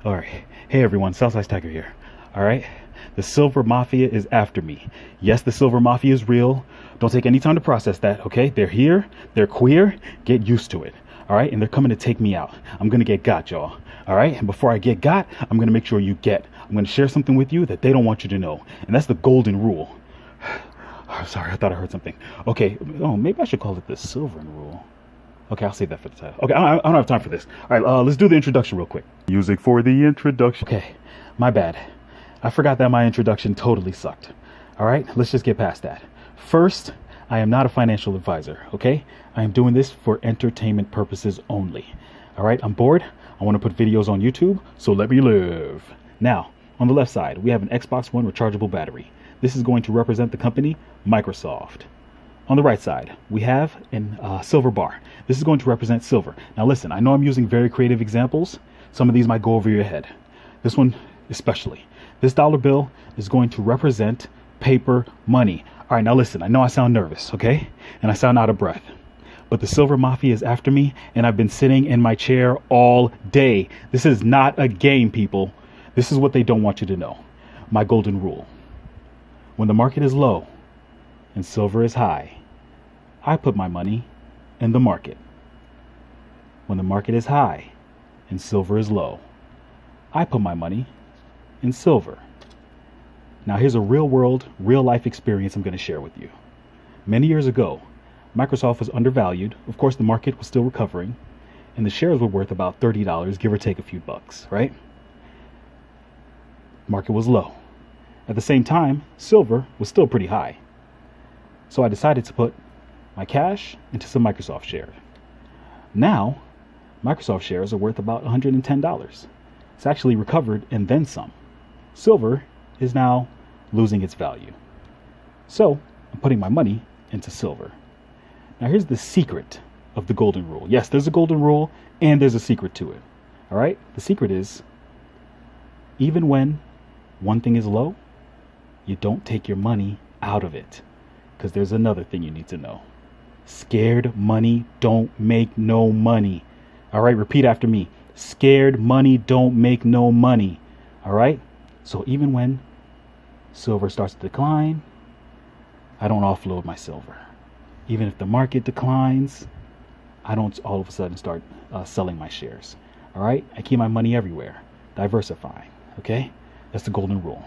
All right. Hey everyone, Southside Stacker here. All right. The Silver Mafia is after me. Yes, the Silver Mafia is real. Don't take any time to process that, okay? They're here. They're queer. Get used to it. All right. And they're coming to take me out. I'm going to get got, y'all. All right. And before I get got, I'm going to make sure you get. I'm going to share something with you that they don't want you to know. And that's the golden rule. Oh, sorry, I thought I heard something. Okay. Oh, maybe I should call it the Silver Rule. Okay, I'll save that for the title. Okay, I don't have time for this. All right, let's do the introduction real quick. Music for the introduction. Okay, my bad. I forgot that my introduction totally sucked. All right, let's just get past that. First, I am not a financial advisor, okay? I am doing this for entertainment purposes only. All right, I'm bored. I want to put videos on YouTube, so let me live. Now, on the left side, we have an Xbox One rechargeable battery. This is going to represent the company Microsoft. On the right side, we have a silver bar. This is going to represent silver. Now listen, I know I'm using very creative examples. Some of these might go over your head. This one especially. This dollar bill is going to represent paper money. All right, now listen, I know I sound nervous, okay? And I sound out of breath. But the Silver Mafia is after me, and I've been sitting in my chair all day. This is not a game, people. This is what they don't want you to know. My golden rule. When the market is low and silver is high, I put my money in the market. When the market is high and silver is low, I put my money in silver. Now here's a real world, real life experience I'm going to share with you. Many years ago, Microsoft was undervalued. Of course, the market was still recovering, and the shares were worth about $30, give or take a few bucks, right? Market was low. At the same time, silver was still pretty high. So I decided to put my cash into some Microsoft shares. Now, Microsoft shares are worth about $110. It's actually recovered and then some. Silver is now losing its value. So I'm putting my money into silver. Now here's the secret of the golden rule. Yes, there's a golden rule and there's a secret to it. All right? The secret is, even when one thing is low, you don't take your money out of it. Because there's another thing you need to know. Scared money don't make no money. All right, repeat after me. Scared money don't make no money. All right? So even when silver starts to decline, I don't offload my silver. Even if the market declines, I don't all of a sudden start selling my shares. All right? I keep my money everywhere. Diversifying. Okay? That's the golden rule.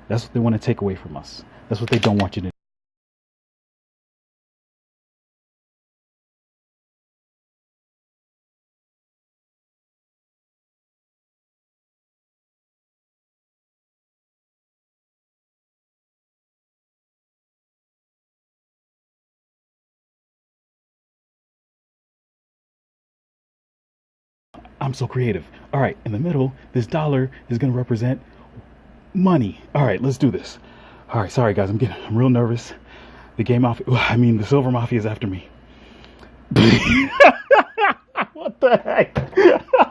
That's what they want to take away from us. That's what they don't want you to do. I'm so creative. All right, in the middle, this dollar is going to represent money. All right, let's do this. All right, sorry guys, I'm real nervous. The Silver Mafia is after me. What the heck?